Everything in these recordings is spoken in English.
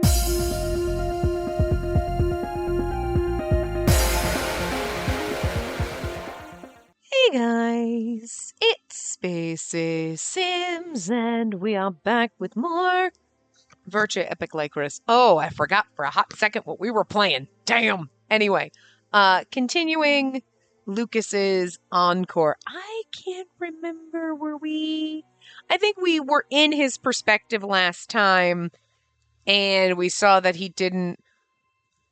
Hey guys, it's Spacey Sims, and we are back with more Virche Epic Lycoris. Oh, I forgot for a hot second what we were playing. Damn. Anyway, continuing Lucas's encore. I can't remember I think we were in his perspective last time, and we saw that he didn't.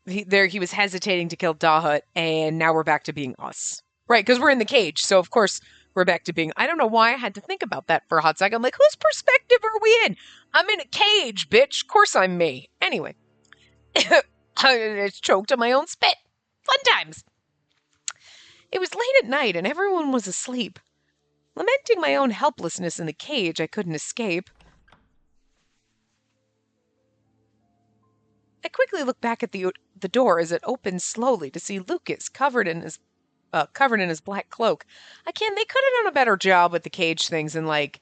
He was hesitating to kill Dahut, and now we're back to being us. Right, because we're in the cage, so of course we're back to being... I don't know why I had to think about that for a hot second. Like, whose perspective are we in? I'm in a cage, bitch. Of course I'm me. Anyway. I just choked on my own spit. Fun times. It was late at night, and everyone was asleep. Lamenting my own helplessness in the cage I couldn't escape, I quickly looked back at the door as it opened slowly to see Lucas covered in his black cloak. They could have done a better job with the cage things and, like,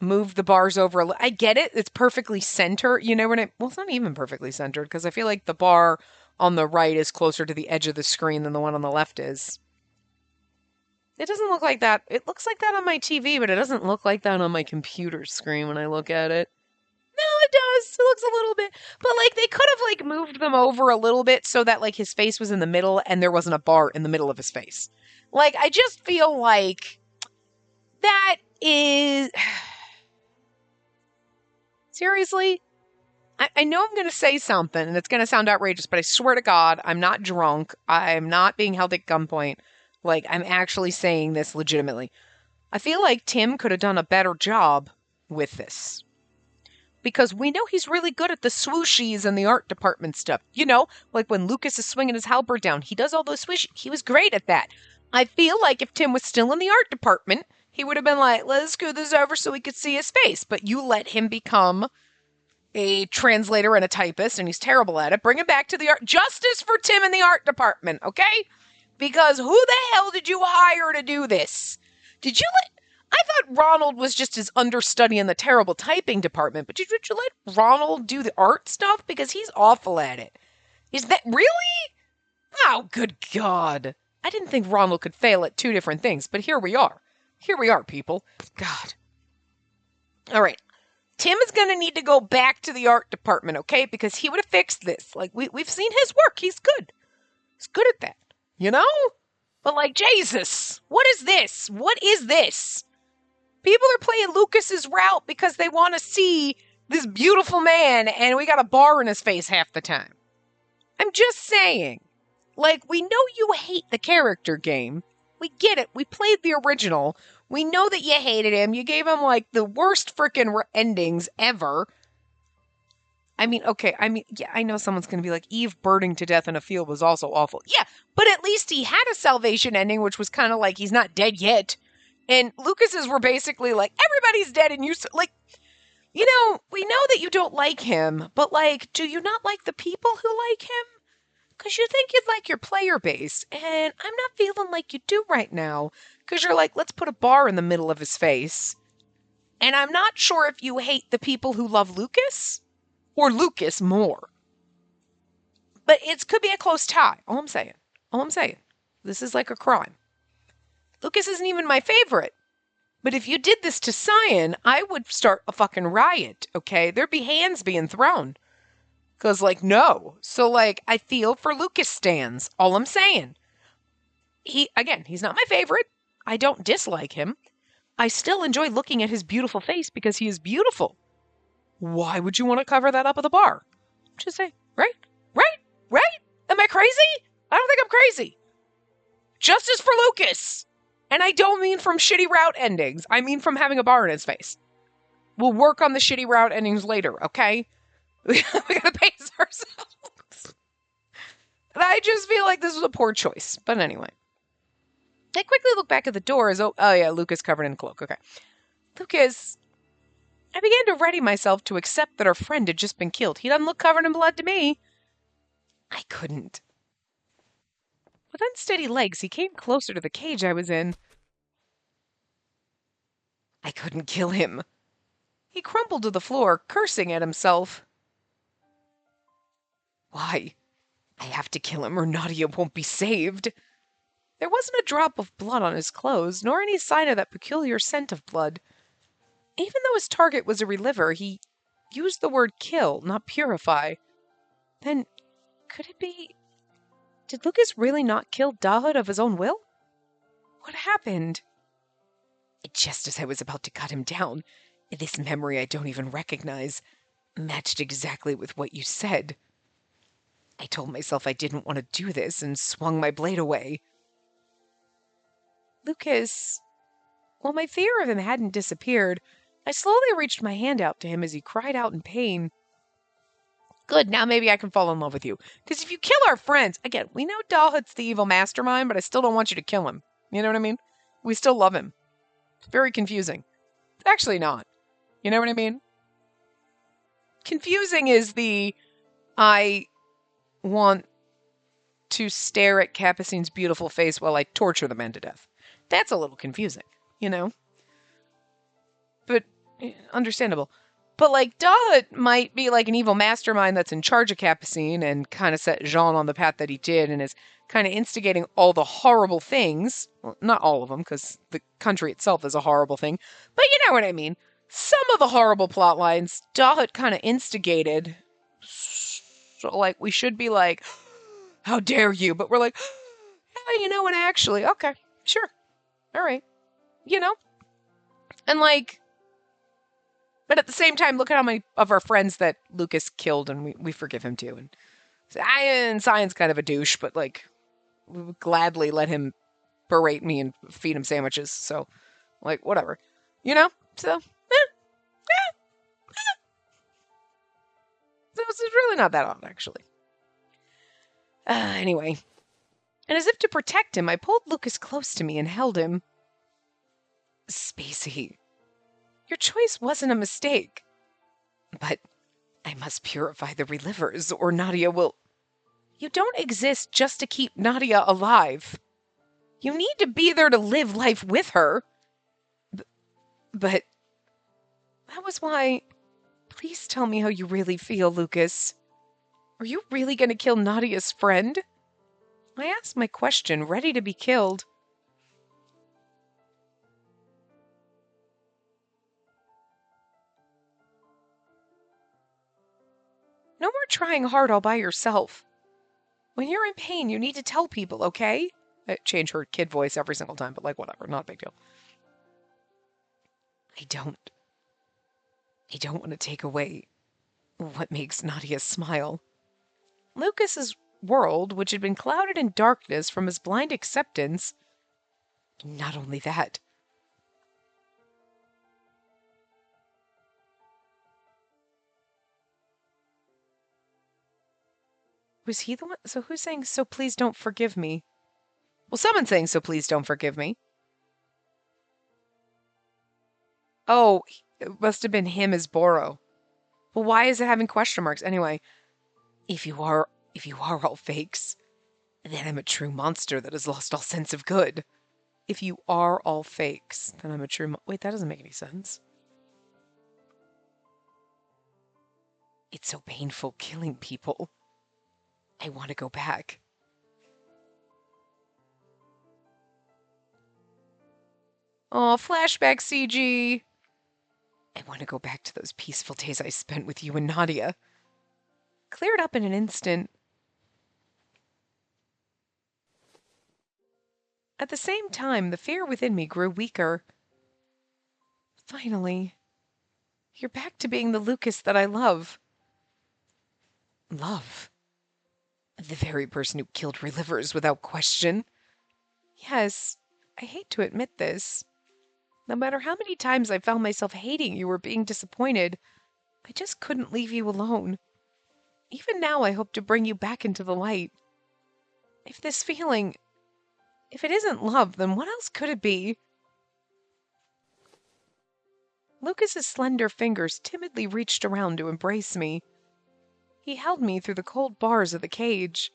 moved the bars over. I get it. It's perfectly centered. You know what well, it's not even perfectly centered, because I feel like the bar on the right is closer to the edge of the screen than the one on the left is. It doesn't look like that. It looks like that on my TV, but it doesn't look like that on my computer screen when I look at it. No, it does. It looks a little bit. But, like, they could have, like, moved them over a little bit so that, like, his face was in the middle and there wasn't a bar in the middle of his face. Like, I just feel like that is... Seriously? I know I'm going to say something and it's going to sound outrageous, but I swear to God, I'm not drunk. I'm not being held at gunpoint. Like, I'm actually saying this legitimately. I feel like Tim could have done a better job with this. Because we know he's really good at the swooshies and the art department stuff. You know, like when Lucas is swinging his halberd down, he does all those swooshies. He was great at that. I feel like if Tim was still in the art department, he would have been like, let's scoot this over so we could see his face. But you let him become a translator and a typist, and he's terrible at it. Bring him back to the art. Justice for Tim in the art department, okay? Because who the hell did you hire to do this? I thought Ronald was just his understudy in the terrible typing department, but did you let Ronald do the art stuff? Because he's awful at it. Is that really? Oh, good God. I didn't think Ronald could fail at two different things, but here we are. Here we are, people. God. All right. Tim is going to need to go back to the art department, okay? Because he would have fixed this. Like, we've seen his work. He's good. He's good at that. You know? But, like, Jesus. What is this? What is this? People are playing Lucas's route because they want to see this beautiful man, and we got a bar in his face half the time. I'm just saying. Like, we know you hate the character game. We get it. We played the original. We know that you hated him. You gave him, like, the worst freaking endings ever. I mean, okay, yeah, I know someone's going to be like, Eve burning to death in a field was also awful. Yeah, but at least he had a salvation ending, which was kind of like, he's not dead yet. And Lucas's were basically like, everybody's dead and you... Like, you know, we know that you don't like him, but, like, do you not like the people who like him? Because you think you'd like your player base, and I'm not feeling like you do right now. Because you're like, let's put a bar in the middle of his face. And I'm not sure if you hate the people who love Lucas, or Lucas more. But it could be a close tie. All I'm saying. This is like a crime. Lucas isn't even my favorite. But if you did this to Cyan, I would start a fucking riot, okay? There'd be hands being thrown. Because, like, no. So, like, I feel for Lucas stands. All I'm saying. He's not my favorite. I don't dislike him. I still enjoy looking at his beautiful face because he is beautiful. Why would you want to cover that up with a bar? Just say, right? Am I crazy? I don't think I'm crazy. Justice for Lucas. And I don't mean from shitty route endings. I mean from having a bar in his face. We'll work on the shitty route endings later, okay? We gotta pace ourselves. And I just feel like this was a poor choice. But anyway. I quickly look back at the door as, oh yeah, Lucas covered in a cloak. Okay. Lucas... I began to ready myself to accept that our friend had just been killed. He doesn't look covered in blood to me. I couldn't. With unsteady legs, he came closer to the cage I was in. I couldn't kill him. He crumpled to the floor, cursing at himself. Why? I have to kill him or Nadia won't be saved. There wasn't a drop of blood on his clothes, nor any sign of that peculiar scent of blood. Even though his target was a reliver, he used the word kill, not purify. Then, could it be... Did Lucas really not kill Dahoud of his own will? What happened? Just as I was about to cut him down, this memory I don't even recognize matched exactly with what you said. I told myself I didn't want to do this and swung my blade away. Lucas, while my fear of him hadn't disappeared, I slowly reached my hand out to him as he cried out in pain. Good, now maybe I can fall in love with you. Because if you kill our friends, again, we know Dahoud's the evil mastermind, but I still don't want you to kill him. You know what I mean? We still love him. It's very confusing. It's actually not. You know what I mean? Confusing is I want to stare at Capucine's beautiful face while I torture the men to death. That's a little confusing, you know? But understandable. But, like, Dahoud might be like an evil mastermind that's in charge of Capucine and kind of set Jean on the path that he did and is kind of instigating all the horrible things. Well, not all of them, because the country itself is a horrible thing. But you know what I mean. Some of the horrible plot lines Dahoud kind of instigated. So, like, we should be like, how dare you? But we're like, yeah, you know what, actually, okay, sure. All right. You know? And, like... But at the same time, look at how many of our friends that Lucas killed, and we forgive him too. And Sion's kind of a douche, but, like, we would gladly let him berate me and feed him sandwiches. So, like, whatever. You know? So, it's really not that odd, actually. Anyway. And as if to protect him, I pulled Lucas close to me and held him. Spacey. Your choice wasn't a mistake. But I must purify the relivers, or Nadia will... You don't exist just to keep Nadia alive. You need to be there to live life with her. But... That was why... Please tell me how you really feel, Lucas. Are you really going to kill Nadia's friend? I asked my question, ready to be killed. No more trying hard all by yourself. When you're in pain, you need to tell people, okay? I change her kid voice every single time, but like, whatever, not a big deal. I don't want to take away what makes Nadia smile. Lucas's world, which had been clouded in darkness from his blind acceptance, not only that. Was he the one? So who's saying, so please don't forgive me? Well, someone's saying, so please don't forgive me. Oh, it must have been him as Boro. Well, why is it having question marks? Anyway, if you are all fakes, then I'm a true monster that has lost all sense of good. If you are all fakes, then I'm a true wait, that doesn't make any sense. It's so painful killing people. I want to go back. Oh, flashback CG. I want to go back to those peaceful days I spent with you and Nadia. Cleared up in an instant. At the same time, the fear within me grew weaker. Finally, you're back to being the Lucas that I love. Love? The very person who killed Relivers without question. Yes, I hate to admit this. No matter how many times I found myself hating you or being disappointed, I just couldn't leave you alone. Even now, I hope to bring you back into the light. If this feeling... If it isn't love, then what else could it be? Lucas's slender fingers timidly reached around to embrace me. He held me through the cold bars of the cage.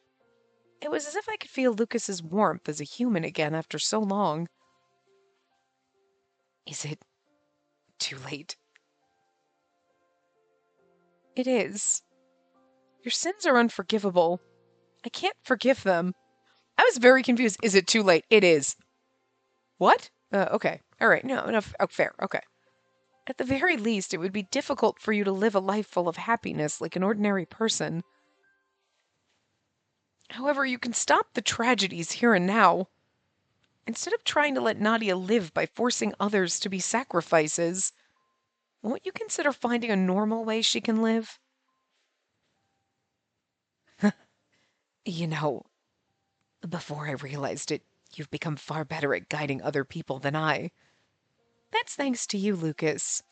It was as if I could feel Lucas's warmth as a human again after so long. Is it too late? It is. Your sins are unforgivable. I can't forgive them. I was very confused. Is it too late? It is. What? Okay. All right. No, oh, fair. Okay. At the very least, it would be difficult for you to live a life full of happiness like an ordinary person. However, you can stop the tragedies here and now. Instead of trying to let Nadia live by forcing others to be sacrifices, won't you consider finding a normal way she can live? You know, before I realized it, you've become far better at guiding other people than I. That's thanks to you, Lucas.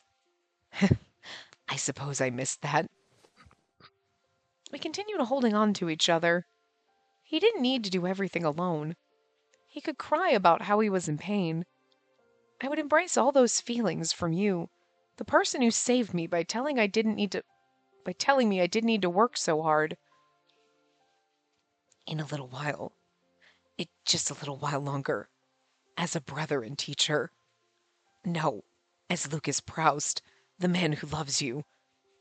I suppose I missed that. We continued holding on to each other. He didn't need to do everything alone. He could cry about how he was in pain. I would embrace all those feelings from you, the person who saved me by telling me I didn't need to work so hard. In a little while. Just a little while longer. As a brother and teacher. No, as Lucas Proust, the man who loves you.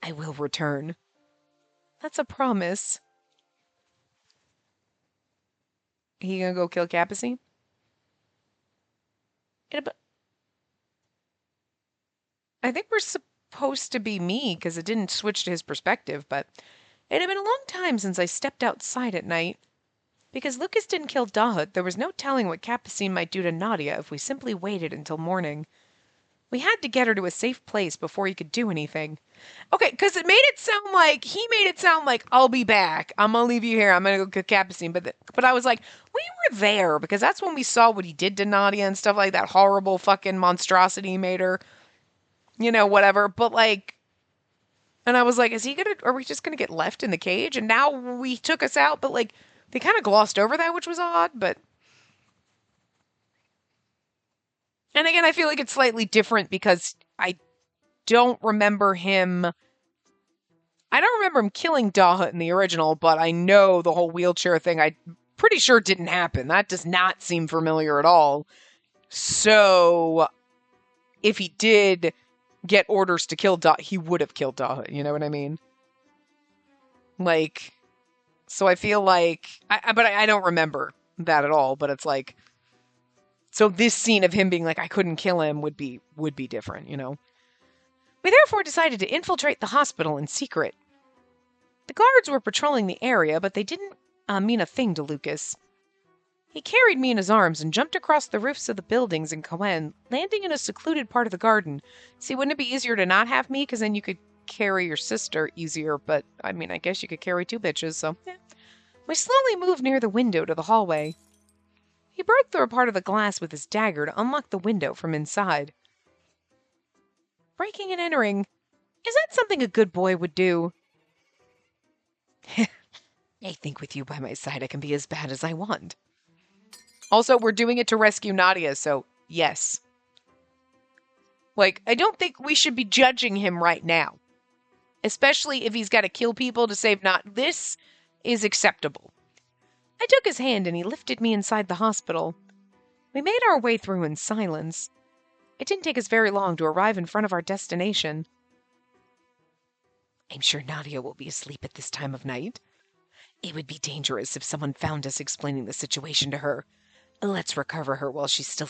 I will return. That's a promise. He gonna go kill Capucine? I think we're supposed to be me, because it didn't switch to his perspective, but it had been a long time since I stepped outside at night. Because Lucas didn't kill Dahut, there was no telling what Capucine might do to Nadia if we simply waited until morning. We had to get her to a safe place before he could do anything. Okay, because he made it sound like, I'll be back. I'm going to leave you here. I'm going to go kill Capucine. But I was like, we were there, because that's when we saw what he did to Nadia and stuff like that. Horrible fucking monstrosity he made her. You know, whatever. But like, and I was like, are we just going to get left in the cage? And now he took us out, but like, they kind of glossed over that, which was odd, but... And again, I feel like it's slightly different because I don't remember him... I don't remember him killing Dahut in the original, but I know the whole wheelchair thing, I'm pretty sure didn't happen. That does not seem familiar at all. So, if he did get orders to kill Dahut, he would have killed Dahut, you know what I mean? Like... So I feel like, but I don't remember that at all, but it's like, so this scene of him being like, I couldn't kill him would be different, you know? We therefore decided to infiltrate the hospital in secret. The guards were patrolling the area, but they didn't mean a thing to Lucas. He carried me in his arms and jumped across the roofs of the buildings in Coen, landing in a secluded part of the garden. See, wouldn't it be easier to not have me? Because then you could carry your sister easier, but I mean, I guess you could carry two bitches, so yeah. We slowly moved near the window to the hallway. He broke through a part of the glass with his dagger to unlock the window from inside. Breaking and entering, is that something a good boy would do? I think with you by my side I can be as bad as I want. Also, we're doing it to rescue Nadia, so yes. Like, I don't think we should be judging him right now. Especially if he's got to kill people to save This is acceptable. I took his hand and he lifted me inside the hospital. We made our way through in silence. It didn't take us very long to arrive in front of our destination. I'm sure Nadia will be asleep at this time of night. It would be dangerous if someone found us explaining the situation to her. Let's recover her while she's still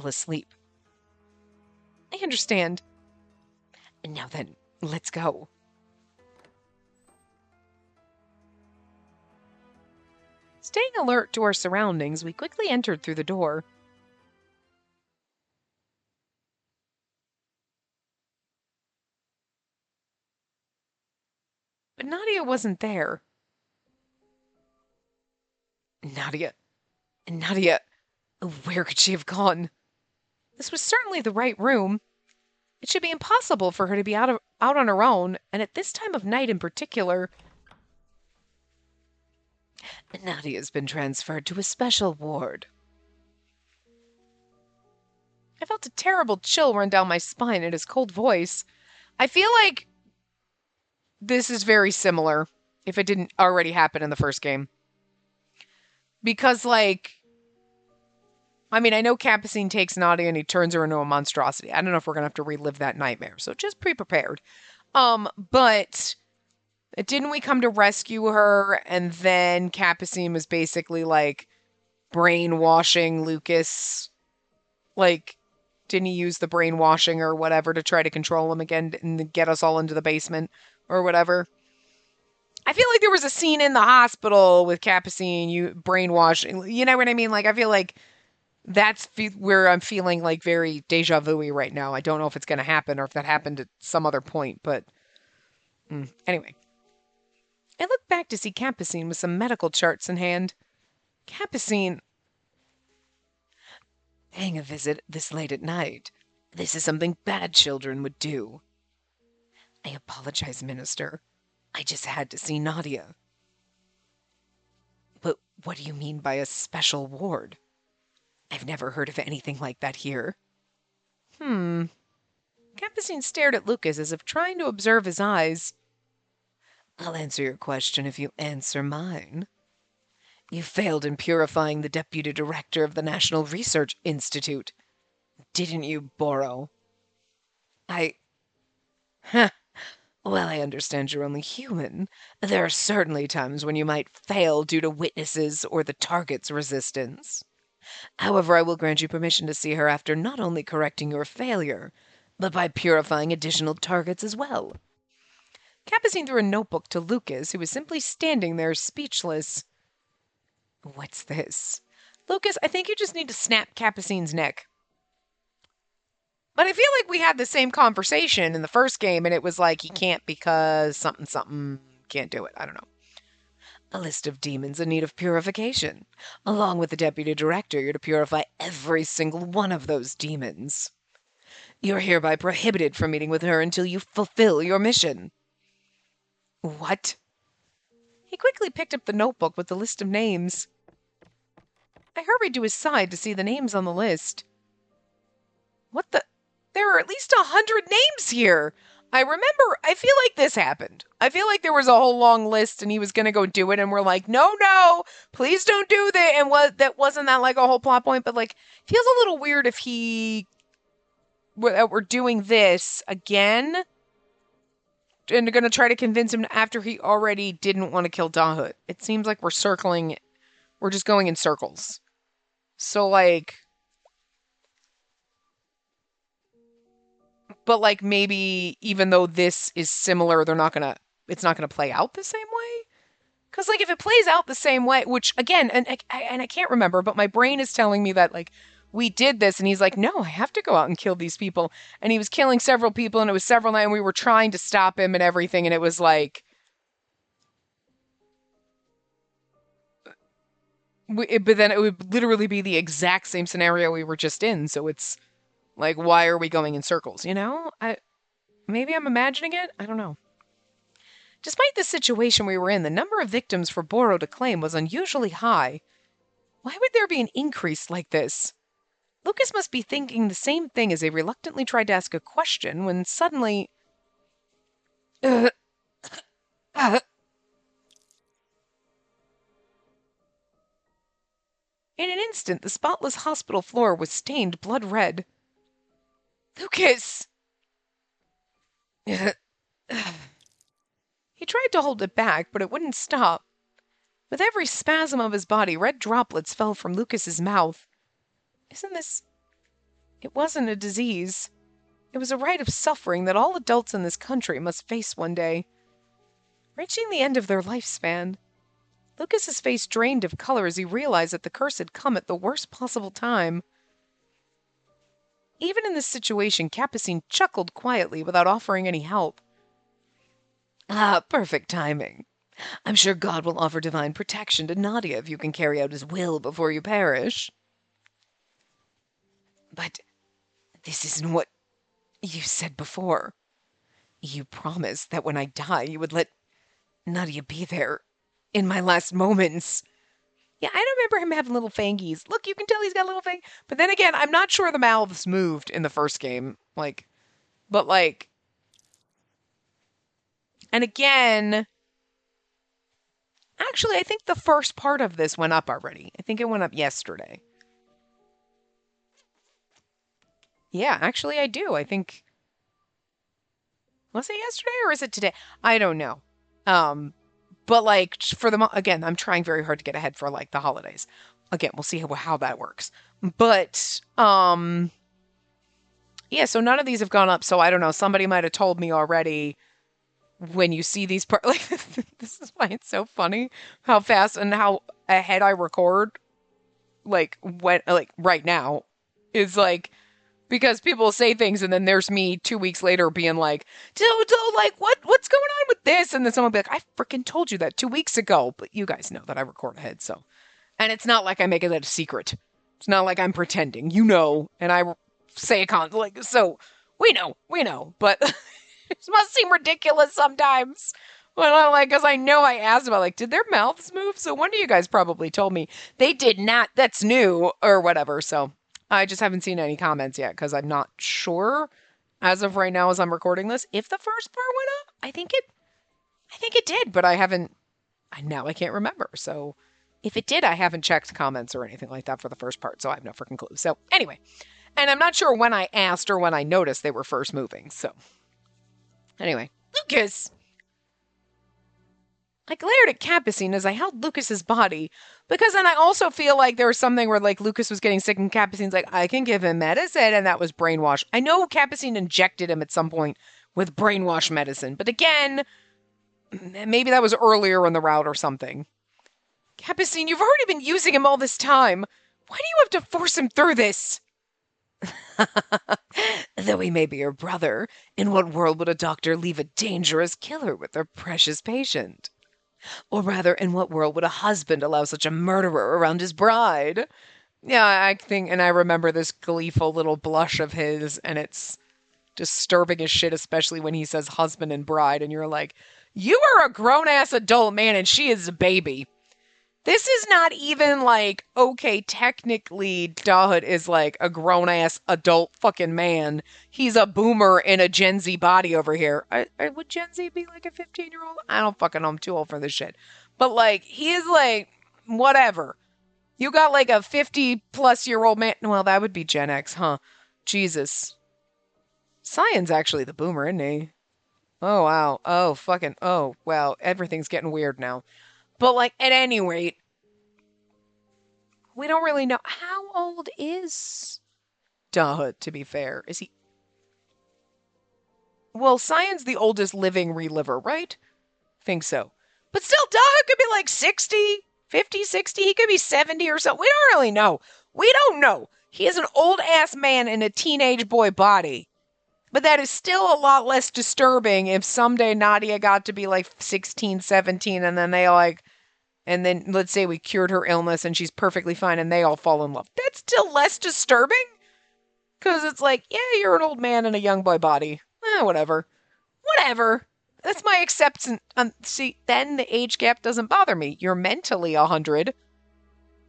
asleep. I understand. Now then, let's go. Staying alert to our surroundings, we quickly entered through the door. But Nadia wasn't there. Nadia, where could she have gone? This was certainly the right room. It should be impossible for her to be out on her own, and at this time of night in particular. Nadia's been transferred to a special ward. I felt a terrible chill run down my spine at his cold voice. I feel like this is very similar, if it didn't already happen in the first game. Because, like, I mean, I know Capucine takes Nadia and he turns her into a monstrosity. I don't know if we're going to have to relive that nightmare, so just be prepared. But Didn't we come to rescue her? And then Capucine was basically like brainwashing Lucas. Like, didn't he use the brainwashing or whatever to try to control him again and get us all into the basement or whatever? I feel like there was a scene in the hospital with Capucine, you brainwashing. You know what I mean? Like, I feel like that's where I'm feeling like very deja vu-y right now. I don't know if it's going to happen or if that happened at some other point, but anyway. I looked back to see Capucine with some medical charts in hand. Capucine, paying a visit this late at night. This is something bad children would do. I apologize, Minister. I just had to see Nadia. But what do you mean by a special ward? I've never heard of anything like that here. Capucine stared at Lucas as if trying to observe his eyes. I'll answer your question if you answer mine. You failed in purifying the deputy director of the National Research Institute. Didn't you, Boro? Huh. Well, I understand you're only human. There are certainly times when you might fail due to witnesses or the target's resistance. However, I will grant you permission to see her after not only correcting your failure, but by purifying additional targets as well. Capucine threw a notebook to Lucas, who was simply standing there speechless. What's this? Lucas, I think you just need to snap Capucine's neck. But I feel like we had the same conversation in the first game, and it was like, he can't because something, can't do it. I don't know. A list of demons in need of purification. Along with the deputy director, you're to purify every single one of those demons. You're hereby prohibited from meeting with her until you fulfill your mission. What? He quickly picked up the notebook with the list of names. I hurried to his side to see the names on the list. What the? There are at least 100 names here. I feel like this happened. I feel like there was a whole long list and he was going to go do it and we're like, no, please don't do that. And wasn't that like a whole plot point? But like, feels a little weird if we're doing this again and going to try to convince him after he already didn't want to kill Dahut. It seems like we're just going in circles. So like, but like maybe even though this is similar, it's not gonna play out the same way. Because like if it plays out the same way, which again, and I can't remember, but my brain is telling me that like we did this, and he's like, no, I have to go out and kill these people, and he was killing several people, and it was several, and we were trying to stop him and everything, and it was like, but then it would literally be the exact same scenario we were just in. So it's like, why are we going in circles? You know, maybe I'm imagining it. I don't know. Despite the situation we were in, the number of victims for Boro to claim was unusually high. Why would there be an increase like this? Lucas must be thinking the same thing as he reluctantly tried to ask a question when suddenly... In an instant, the spotless hospital floor was stained blood red. Lucas! He tried to hold it back, but it wouldn't stop. With every spasm of his body, red droplets fell from Lucas's mouth. Isn't this... It wasn't a disease. It was a rite of suffering that all adults in this country must face one day. Reaching the end of their lifespan, Lucas's face drained of color as he realized that the curse had come at the worst possible time. Even in this situation, Capucine chuckled quietly without offering any help. Ah, perfect timing. I'm sure God will offer divine protection to Nadia if you can carry out his will before you perish. But this isn't what you said before. You promised that when I die, you would let Nadia be there in my last moments. Yeah, I don't remember him having little fangies. Look, you can tell he's got a little fang. But then again, I'm not sure the mouths moved in the first game. And again, actually, I think the first part of this went up already. I think it went up yesterday. Yeah, actually, I do. I think... Was it yesterday or is it today? I don't know. But like for the again, I'm trying very hard to get ahead for like the holidays. Again, we'll see how that works. But yeah, so none of these have gone up. So I don't know. Somebody might have told me already when you see these like this is why it's so funny how fast and how ahead I record like when like right now is like because people say things and then there's me 2 weeks later being like, like what's going on with this? And then someone will be like, I freaking told you that 2 weeks ago. But you guys know that I record ahead, so. And it's not like I make it a secret. It's not like I'm pretending, and I say a like, so we know. But it must seem ridiculous sometimes. When I'm like, because I know I asked about, like, did their mouths move? So one of you guys probably told me they did not. That's new or whatever. So I just haven't seen any comments yet because I'm not sure as of right now as I'm recording this if the first part went up. I think it did, but I can't remember. So if it did, I haven't checked comments or anything like that for the first part. So I have no freaking clue. So anyway, and I'm not sure when I asked or when I noticed they were first moving. So anyway, Lucas. I glared at Capucine as I held Lucas's body, because then I also feel like there was something where like Lucas was getting sick and Capucine's like, I can give him medicine, and that was brainwash. I know Capucine injected him at some point with brainwash medicine, but again, maybe that was earlier in the route or something. Capucine, you've already been using him all this time. Why do you have to force him through this? Though he may be your brother, in what world would a doctor leave a dangerous killer with their precious patient? Or rather, in what world would a husband allow such a murderer around his bride? Yeah, I think, and I remember this gleeful little blush of his, and it's disturbing as shit, especially when he says husband and bride, and you're like, you are a grown-ass adult man, and she is a baby. This is not even like, okay, technically, Dahut is like a grown-ass adult fucking man. He's a boomer in a Gen Z body over here. Would Gen Z be like a 15-year-old? I don't fucking know. I'm too old for this shit. But like, he is like, whatever. You got like a 50-plus-year-old man. Well, that would be Gen X, huh? Jesus. Cyan's actually the boomer, isn't he? Oh, wow. Oh, fucking, oh, wow. Everything's getting weird now. But, like, at any rate, we don't really know. How old is Dahut, to be fair? Is he... Well, Cyan's the oldest living reliver, right? Think so. But still, Dahut could be like 60, 50, 60. He could be 70 or so. We don't really know. We don't know. He is an old-ass man in a teenage boy body. But that is still a lot less disturbing if someday Nadia got to be like 16, 17, and then they like... And then let's say we cured her illness and she's perfectly fine and they all fall in love. That's still less disturbing. Because it's like, yeah, you're an old man in a young boy body. Whatever. Whatever. That's my acceptance. See, then the age gap doesn't bother me. You're mentally 100,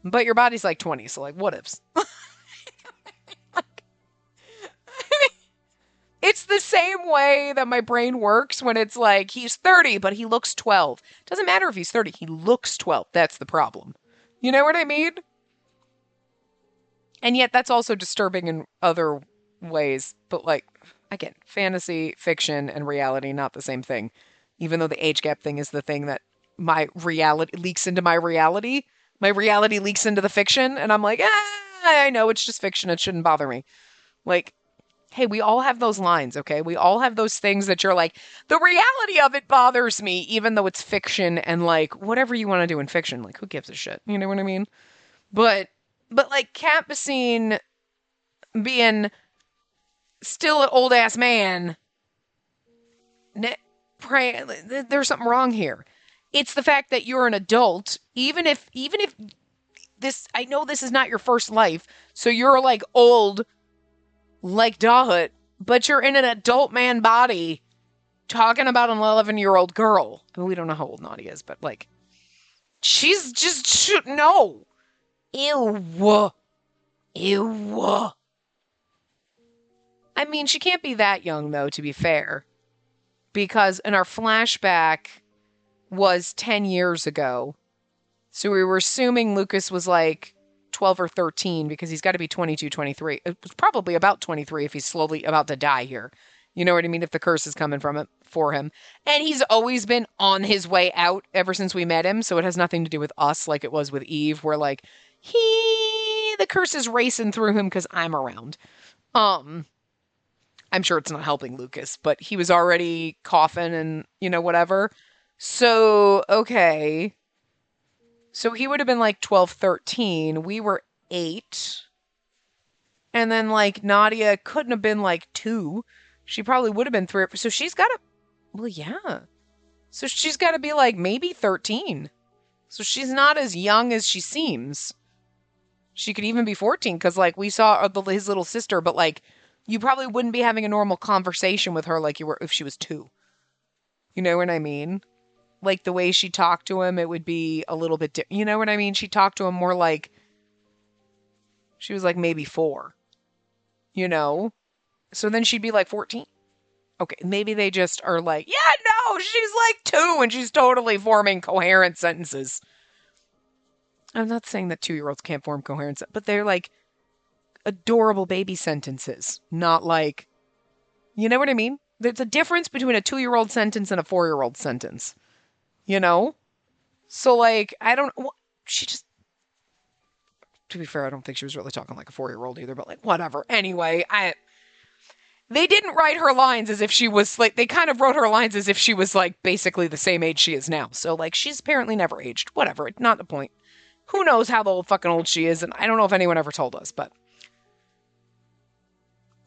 but your body's like 20. So like, what ifs? It's the same way that my brain works when it's like, he's 30, but he looks 12. Doesn't matter if he's 30, he looks 12. That's the problem. You know what I mean? And yet that's also disturbing in other ways. But like, again, fantasy, fiction, and reality, not the same thing. Even though the age gap thing is the thing that my reality leaks into my reality. My reality leaks into the fiction. And I'm like, I know it's just fiction. It shouldn't bother me. Like, hey, we all have those lines, okay? We all have those things that you're like, the reality of it bothers me, even though it's fiction and like, whatever you want to do in fiction, like, who gives a shit? You know what I mean? But like, Capucine being still an old-ass man, there's something wrong here. It's the fact that you're an adult, even if this, I know this is not your first life, so you're like old, like Dahut, but you're in an adult man body talking about an 11-year-old girl. I mean, we don't know how old Nadia is, but like, she's just, no. Ew. Ew. I mean, she can't be that young, though, to be fair. Because in our flashback was 10 years ago. So we were assuming Lucas was like 12 or 13 because he's got to be 22, 23. It was probably about 23 if he's slowly about to die here. You know what I mean? If the curse is coming from it. for him. And he's always been on his way out ever since we met him, so it has nothing to do with us like it was with Eve, where like the curse is racing through him because I'm around. I'm sure it's not helping Lucas, but he was already coughing and, whatever. So, okay. So he would have been like 12, 13. We were 8. And then like Nadia couldn't have been like 2. She probably would have been 3. So she's got to, well, yeah. So she's got to be like maybe 13. So she's not as young as she seems. She could even be 14 because like we saw his little sister, but like you probably wouldn't be having a normal conversation with her like you were if she was 2. You know what I mean? Like the way she talked to him, it would be a little bit different. You know what I mean? She talked to him more like she was like maybe 4. So then she'd be like 14. Okay, maybe they just are like, yeah, no, she's like 2 and she's totally forming coherent sentences. I'm not saying that 2-year-olds can't form coherent sentences, but they're like adorable baby sentences, not like, you know what I mean? There's a difference between a 2-year-old sentence and a 4-year-old sentence, So like, I don't, she just, to be fair, I don't think she was really talking like a 4-year-old either, but like, whatever. Anyway, they didn't write her lines as if she was like, they kind of wrote her lines as if she was like basically the same age she is now. So like, she's apparently never aged. Whatever, it's not the point. Who knows how fucking old she is, and I don't know if anyone ever told us, but.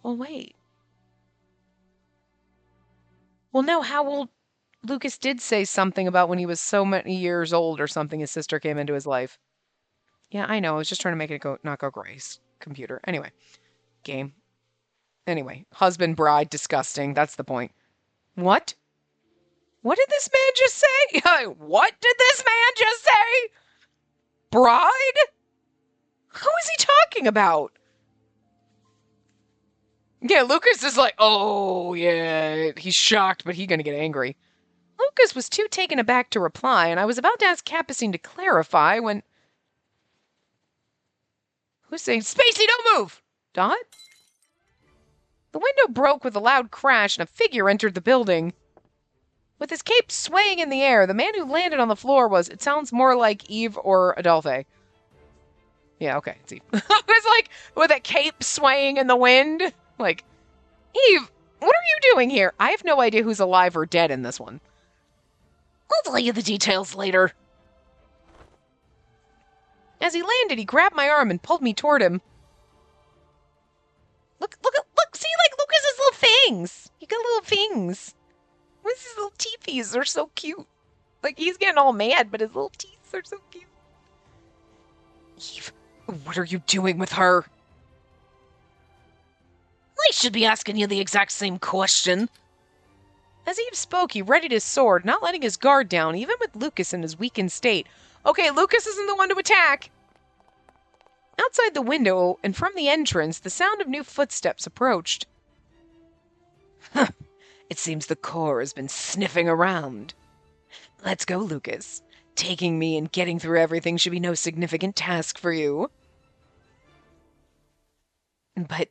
Well, wait. Well, no, how old? Lucas did say something about when he was so many years old or something, his sister came into his life. Yeah, I know. I was just trying to make it not go grace. Computer. Anyway. Game. Anyway. Husband, bride, disgusting. That's the point. What? What did this man just say? What did this man just say? Bride? Who is he talking about? Yeah, Lucas is like, oh, yeah. He's shocked, but he's going to get angry. Lucas was too taken aback to reply, and I was about to ask Capucine to clarify when... Who's saying, Spacey, don't move! Dot? The window broke with a loud crash, and a figure entered the building. With his cape swaying in the air, the man who landed on the floor was, it sounds more like Eve or Adolphe. Yeah, okay, it's Eve. It was like, with a cape swaying in the wind. Like, Eve, what are you doing here? I have no idea who's alive or dead in this one. I'll tell you the details later. As he landed, he grabbed my arm and pulled me toward him. Look, see, like, Lucas's little fangs. He got little fangs. What's his little teethies? They're so cute. Like, he's getting all mad, but his little teeth are so cute. Eve, what are you doing with her? I should be asking you the exact same question. As Eve spoke, he readied his sword, not letting his guard down, even with Lucas in his weakened state. Okay, Lucas isn't the one to attack. Outside the window, and from the entrance, the sound of new footsteps approached. Huh. It seems the Corps has been sniffing around. Let's go, Lucas. Taking me and getting through everything should be no significant task for you. But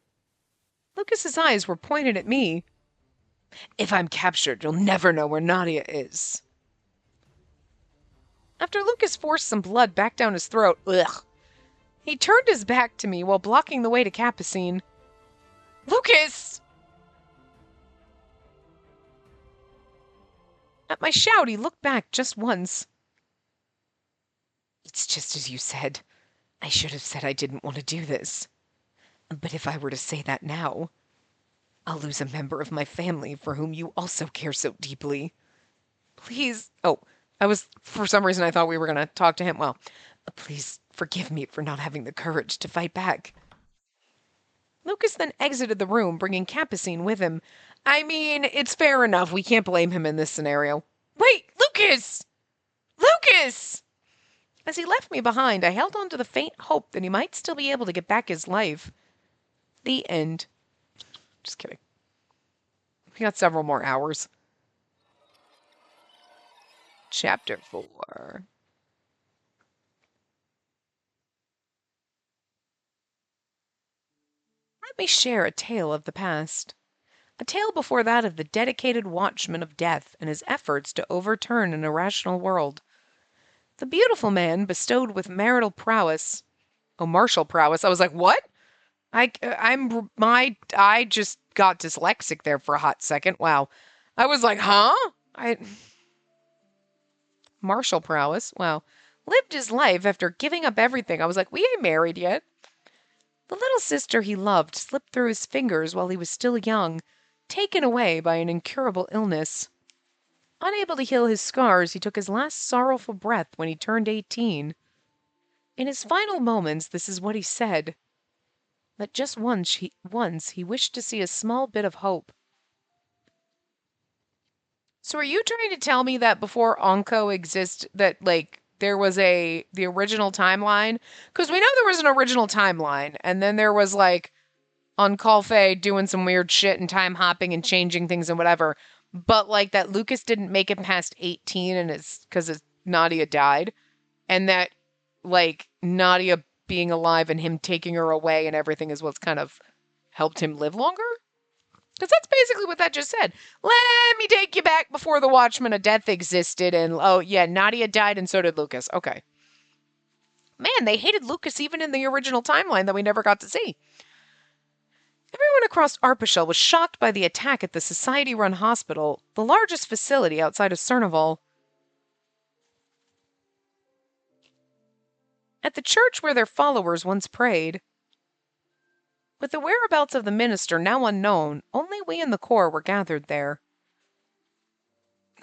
Lucas's eyes were pointed at me. If I'm captured, you'll never know where Nadia is. After Lucas forced some blood back down his throat, he turned his back to me while blocking the way to Capucine. Lucas! At my shout, he looked back just once. It's just as you said. I should have said I didn't want to do this. But if I were to say that now, I'll lose a member of my family for whom you also care so deeply. Please. Oh, for some reason I thought we were going to talk to him. Well, please forgive me for not having the courage to fight back. Lucas then exited the room, bringing Capucine with him. I mean, it's fair enough. We can't blame him in this scenario. Wait, Lucas! Lucas! As he left me behind, I held on to the faint hope that he might still be able to get back his life. The end. Just kidding. We got several more hours. Chapter 4. Let me share a tale of the past. A tale before that of the dedicated watchman of death and his efforts to overturn an irrational world. The beautiful man bestowed with marital prowess. Oh, martial prowess. I was like, what? I just got dyslexic there for a hot second. Wow. I was like, huh? Martial prowess. Wow. Lived his life after giving up everything. I was like, we ain't married yet. The little sister he loved slipped through his fingers while he was still young, taken away by an incurable illness. Unable to heal his scars, he took his last sorrowful breath when he turned 18. In his final moments, this is what he said: that just once he wished to see a small bit of hope. So are you trying to tell me that before Onco exists, that, like, there was the original timeline? Because we know there was an original timeline, and then there was, like, Oncolfe doing some weird shit and time hopping and changing things and whatever. But, like, that Lucas didn't make it past 18 and it's because Nadia died. And that, like, Nadia being alive and him taking her away and everything is what's kind of helped him live longer? Because that's basically what that just said. Let me take you back before the Watchman of Death existed. And, oh, yeah, Nadia died and so did Lucas. Okay. Man, they hated Lucas even in the original timeline that we never got to see. Everyone across Arpachel was shocked by the attack at the society-run hospital, the largest facility outside of Cernaval. At the church where their followers once prayed. With the whereabouts of the minister now unknown, only we in the Corps were gathered there.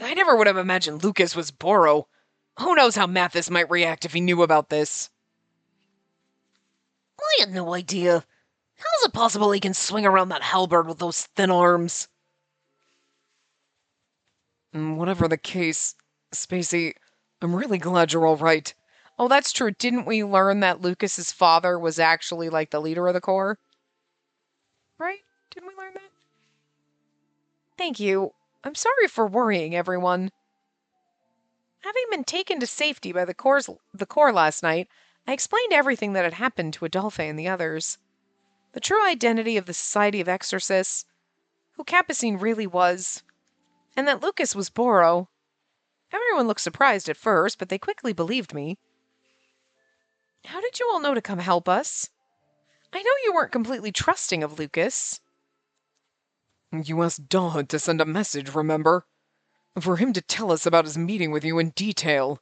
I never would have imagined Lucas was Boro. Who knows how Mathis might react if he knew about this? I had no idea. How's it possible he can swing around that halberd with those thin arms? Whatever the case, Spacey, I'm really glad you're all right. Oh, that's true. Didn't we learn that Lucas's father was actually, like, the leader of the Corps? Right? Didn't we learn that? Thank you. I'm sorry for worrying everyone. Having been taken to safety by the Corps last night, I explained everything that had happened to Adolphe and the others. The true identity of the Society of Exorcists, who Capucine really was, and that Lucas was Boro. Everyone looked surprised at first, but they quickly believed me. How did you all know to come help us? I know you weren't completely trusting of Lucas. You asked Dawn to send a message, remember? For him to tell us about his meeting with you in detail.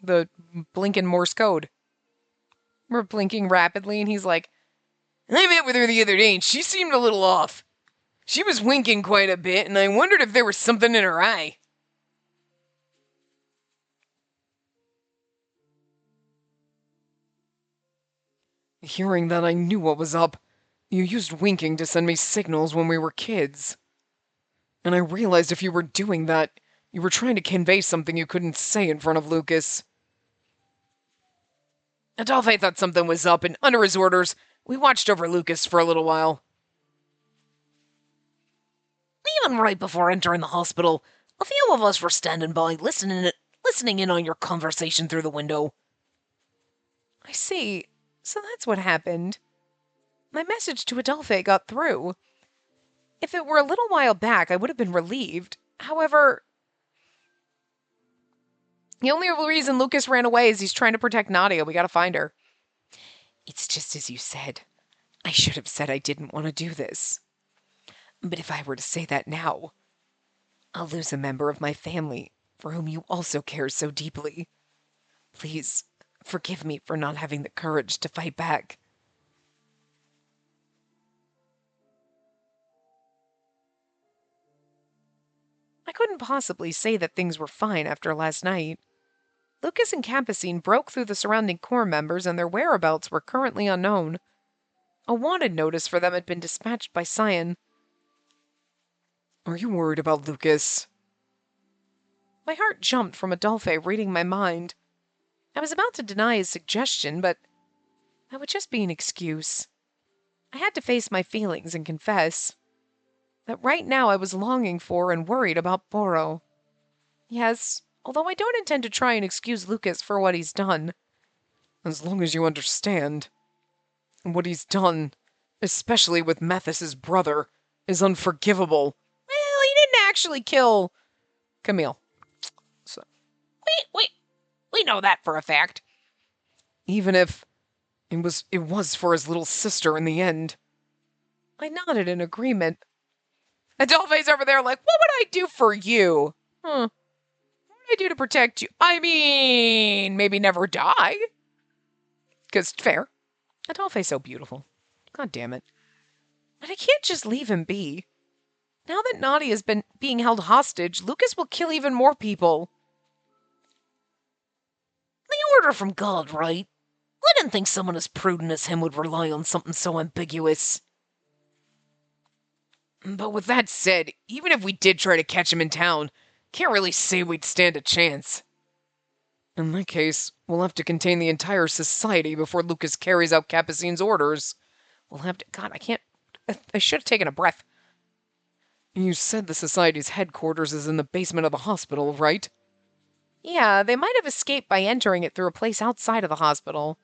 The blinking Morse code. We're blinking rapidly, and he's like, I met with her the other day, and she seemed a little off. She was winking quite a bit, and I wondered if there was something in her eye. Hearing that, I knew what was up. You used winking to send me signals when we were kids. And I realized if you were doing that, you were trying to convey something you couldn't say in front of Lucas. Adolphe thought something was up, and under his orders, we watched over Lucas for a little while. Even right before entering the hospital, a few of us were standing by, listening in on your conversation through the window. I see. So that's what happened. My message to Adolphe got through. If it were a little while back, I would have been relieved. However, the only reason Lucas ran away is he's trying to protect Nadia. We gotta find her. It's just as you said. I should have said I didn't want to do this. But if I were to say that now, I'll lose a member of my family for whom you also care so deeply. Please, forgive me for not having the courage to fight back. I couldn't possibly say that things were fine after last night. Lucas and Capucine broke through the surrounding Corps members and their whereabouts were currently unknown. A wanted notice for them had been dispatched by Cyan. Are you worried about Lucas? My heart jumped from Adolphe reading my mind. I was about to deny his suggestion, but that would just be an excuse. I had to face my feelings and confess that right now I was longing for and worried about Boro. Yes, although I don't intend to try and excuse Lucas for what he's done. As long as you understand. What he's done especially with Mathis's brother, is unforgivable. Well, he didn't actually kill Camille. So, we know that for a fact. Even if it was for his little sister in the end. I nodded in agreement. Adolphe's over there like, what would I do for you? What would I do to protect you? I mean, maybe never die. Because, fair. Adolphe's so beautiful. God damn it. But I can't just leave him be. Now that Nadia's been being held hostage, Lucas will kill even more people. The order from God, right? I didn't think someone as prudent as him would rely on something so ambiguous. But with that said, even if we did try to catch him in town, can't really say we'd stand a chance. In that case, we'll have to contain the entire society before Lucas carries out Capucine's orders. We'll have to... God, I can't... I should have taken a breath. You said the society's headquarters is in the basement of the hospital, right? Yeah, they might have escaped by entering it through a place outside of the hospital.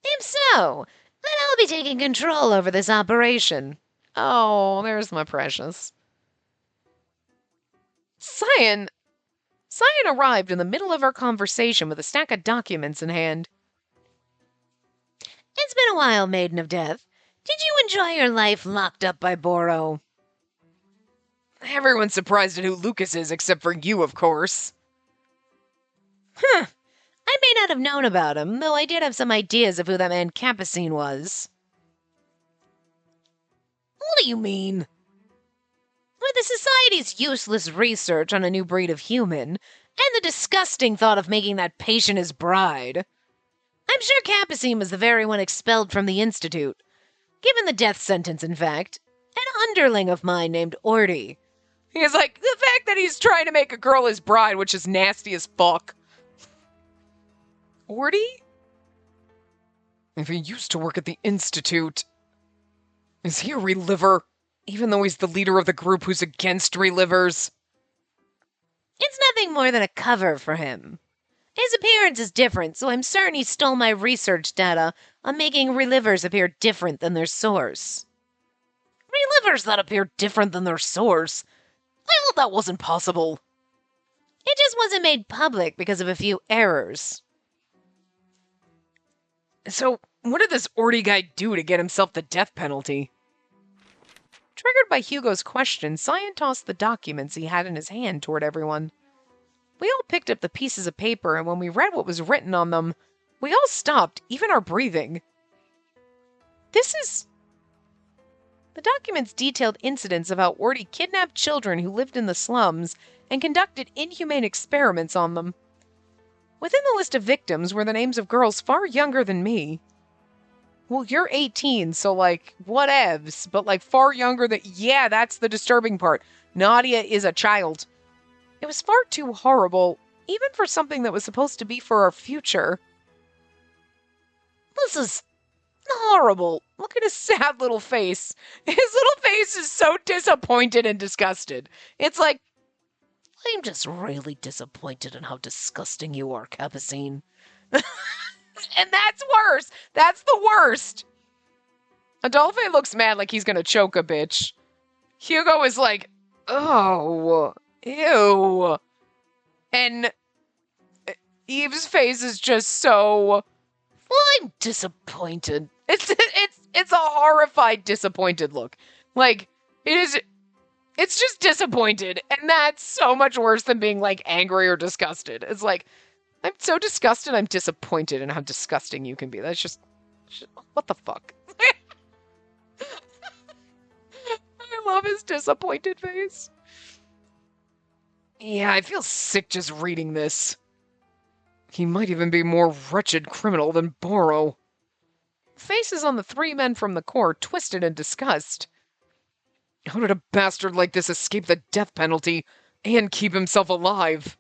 If so, then I'll be taking control over this operation. Oh, there's my precious. Cyan arrived in the middle of our conversation with a stack of documents in hand. It's been a while, Maiden of Death. Did you enjoy your life locked up by Boro? Everyone's surprised at who Lucas is, except for you, of course. I may not have known about him, though I did have some ideas of who that man Capucine was. What do you mean? With the Society's useless research on a new breed of human, and the disgusting thought of making that patient his bride, I'm sure Capucine was the very one expelled from the Institute. Given the death sentence, in fact, an underling of mine named Orty. He's like, the fact that he's trying to make a girl his bride, which is nasty as fuck. Orty? If he used to work at the Institute, is he a reliver? Even though he's the leader of the group who's against relivers? It's nothing more than a cover for him. His appearance is different, so I'm certain he stole my research data on making relivers appear different than their source. Relivers that appear different than their source? I thought that wasn't possible. It just wasn't made public because of a few errors. So, what did this Orty guy do to get himself the death penalty? Triggered by Hugo's question, Cyan tossed the documents he had in his hand toward everyone. We all picked up the pieces of paper, and when we read what was written on them, we all stopped, even our breathing. The documents detailed incidents of how Orty kidnapped children who lived in the slums and conducted inhumane experiments on them. Within the list of victims were the names of girls far younger than me. Well, you're 18, so, whatevs, but, far younger than... Yeah, that's the disturbing part. Nadia is a child. It was far too horrible, even for something that was supposed to be for our future. This is horrible. Look at his sad little face. His little face is so disappointed and disgusted. It's like, I'm just really disappointed in how disgusting you are, Capucine. And that's worse. That's the worst. Adolphe looks mad like he's gonna choke a bitch. Hugo is like, oh, ew. And Eve's face is just so... Well, I'm disappointed. It's a horrified, disappointed look. It's just disappointed. And that's so much worse than being, angry or disgusted. It's like, I'm so disgusted, I'm disappointed in how disgusting you can be. That's just what the fuck? I love his disappointed face. Yeah, I feel sick just reading this. He might even be more wretched criminal than Boro. Faces on the three men from the Corps twisted in disgust. How did a bastard like this escape the death penalty and keep himself alive?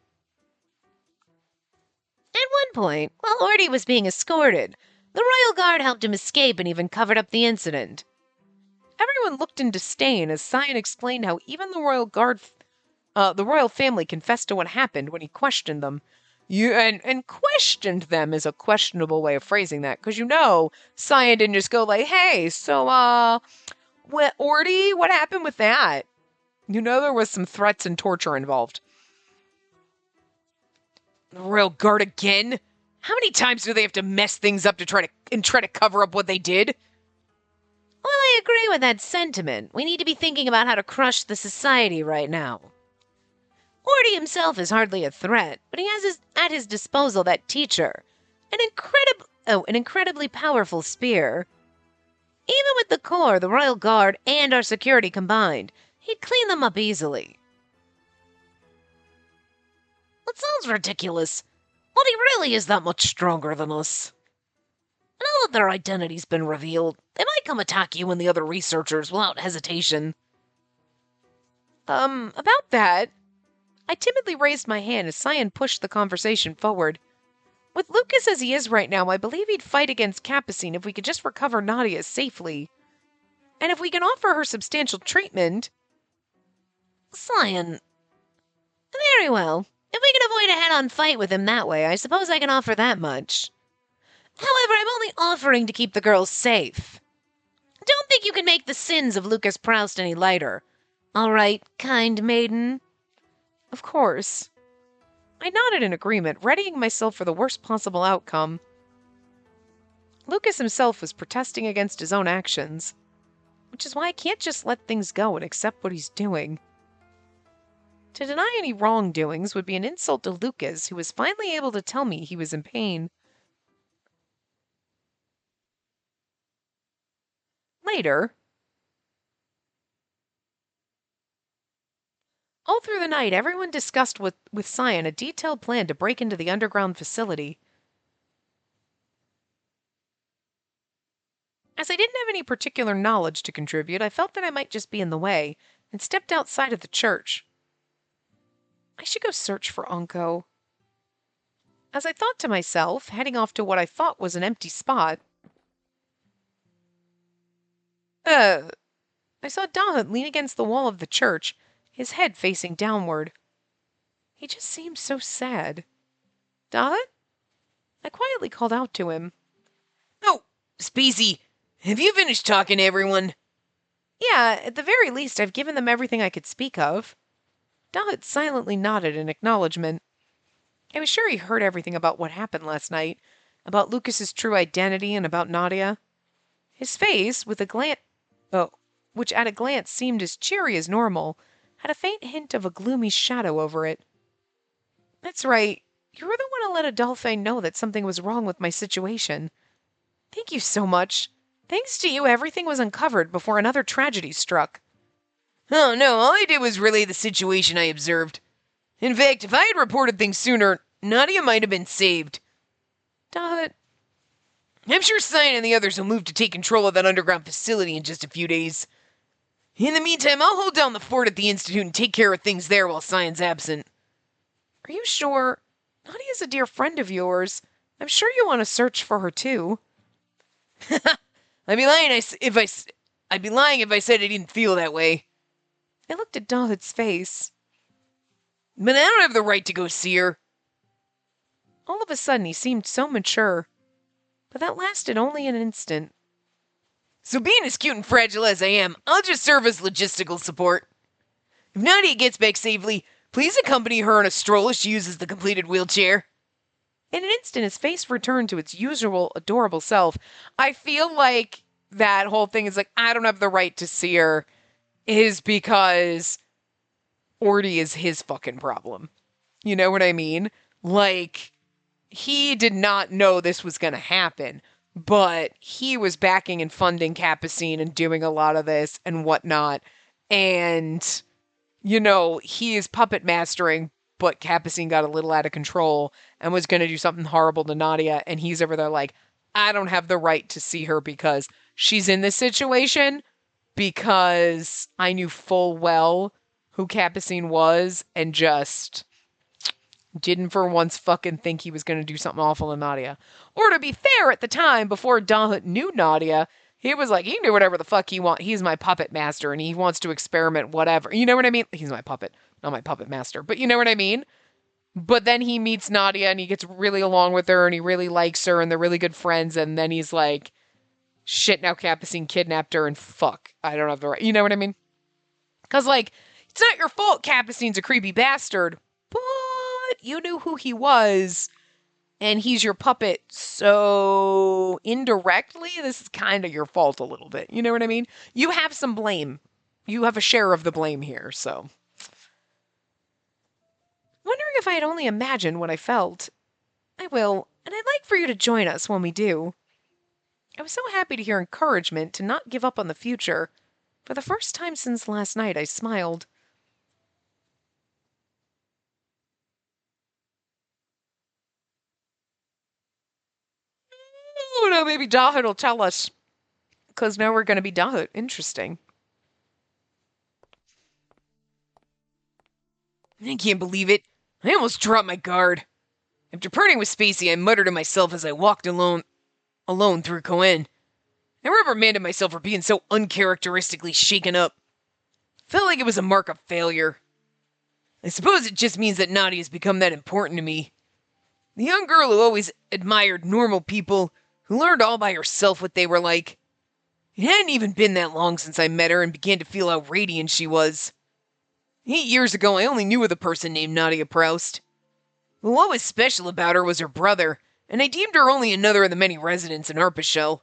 At one point, while Orty was being escorted, the Royal Guard helped him escape and even covered up the incident. Everyone looked in disdain as Cyan explained how even the Royal Guard, the Royal family confessed to what happened when he questioned them. and questioned them is a questionable way of phrasing that, because Cyan didn't just go like, hey, so Orty, what happened with that? There was some threats and torture involved. The Royal Guard again? How many times do they have to mess things up to try to cover up what they did? Well, I agree with that sentiment. We need to be thinking about how to crush the society right now. Orty himself is hardly a threat, but he has at his disposal that teacher, an incredibly powerful spear. Even with the Corps, the Royal Guard, and our security combined, he'd clean them up easily. That sounds ridiculous. But he really is that much stronger than us. Now that their identity's been revealed, they might come attack you and the other researchers without hesitation. About that, I timidly raised my hand as Cyan pushed the conversation forward. With Lucas as he is right now, I believe he'd fight against Capucine if we could just recover Nadia safely. And if we can offer her substantial treatment... Cyan... Very well. If we can avoid a head-on fight with him that way, I suppose I can offer that much. However, I'm only offering to keep the girls safe. Don't think you can make the sins of Lucas Proust any lighter. All right, kind maiden? Of course. I nodded in agreement, readying myself for the worst possible outcome. Lucas himself was protesting against his own actions, which is why I can't just let things go and accept what he's doing. To deny any wrongdoings would be an insult to Lucas, who was finally able to tell me he was in pain. Later, all through the night, everyone discussed with Cyan a detailed plan to break into the underground facility. As I didn't have any particular knowledge to contribute, I felt that I might just be in the way, and stepped outside of the church. I should go search for Unko. As I thought to myself, heading off to what I thought was an empty spot, I saw Dahut lean against the wall of the church, his head facing downward. He just seemed so sad. Dahut? I quietly called out to him. Oh, Specy, have you finished talking to everyone? Yeah, at the very least, I've given them everything I could speak of. Dahut silently nodded in acknowledgement. I was sure he heard everything about what happened last night, about Lucas's true identity and about Nadia. His face, which at a glance seemed as cheery as normal, had a faint hint of a gloomy shadow over it. That's right. You were the one to let Adolphe know that something was wrong with my situation. Thank you so much. Thanks to you, everything was uncovered before another tragedy struck. Oh, no, all I did was relay the situation I observed. In fact, if I had reported things sooner, Nadia might have been saved. Dahut, I'm sure Cyan and the others will move to take control of that underground facility in just a few days. In the meantime, I'll hold down the fort at the Institute and take care of things there while Cyan's absent. are you sure? Nadia's a dear friend of yours. I'm sure you want to search for her, too. I'd be lying if I said I didn't feel that way. I looked at Dahut's face. But I don't have the right to go see her. All of a sudden, he seemed so mature. But that lasted only an instant. So being as cute and fragile as I am, I'll just serve as logistical support. If Nadia gets back safely, please accompany her in a stroll as she uses the completed wheelchair. In an instant, his face returned to its usual adorable self. I feel like that whole thing is like, I don't have the right to see her, is because Orty is his fucking problem. You know what I mean? Like, he did not know this was going to happen, but he was backing and funding Capucine and doing a lot of this and whatnot. And, he is puppet mastering, but Capucine got a little out of control and was going to do something horrible to Nadia. And he's over there like, I don't have the right to see her because she's in this situation, because I knew full well who Capucine was and just didn't for once fucking think he was going to do something awful to Nadia. Or to be fair, at the time, before Dahut knew Nadia, he was like, he can do whatever the fuck he wants. He's my puppet master and he wants to experiment whatever. You know what I mean? He's my puppet, not my puppet master. But you know what I mean? But then he meets Nadia and he gets really along with her and he really likes her and they're really good friends. And then he's like, shit, now Capucine kidnapped her and fuck, I don't have the right. You know what I mean? Because, like, it's not your fault Capucine's a creepy bastard, but you knew who he was and he's your puppet. So indirectly, this is kind of your fault a little bit. You know what I mean? You have some blame. You have a share of the blame here, so. Wondering if I had only imagined what I felt. I will, and I'd like for you to join us when we do. I was so happy to hear encouragement to not give up on the future. For the first time since last night, I smiled. Oh no, maybe Dahut will tell us. Because now we're going to be Dahut. Interesting. I can't believe it. I almost dropped my guard. After parting with Spacey, I muttered to myself as I walked alone through Coen. I reprimanded myself for being so uncharacteristically shaken up. Felt like it was a mark of failure. I suppose it just means that Nadia's become that important to me. The young girl who always admired normal people, who learned all by herself what they were like. It hadn't even been that long since I met her and began to feel how radiant she was. 8 years ago, I only knew of the person named Nadia Proust. But what was special about her was her brother, and I deemed her only another of the many residents in Arpachel.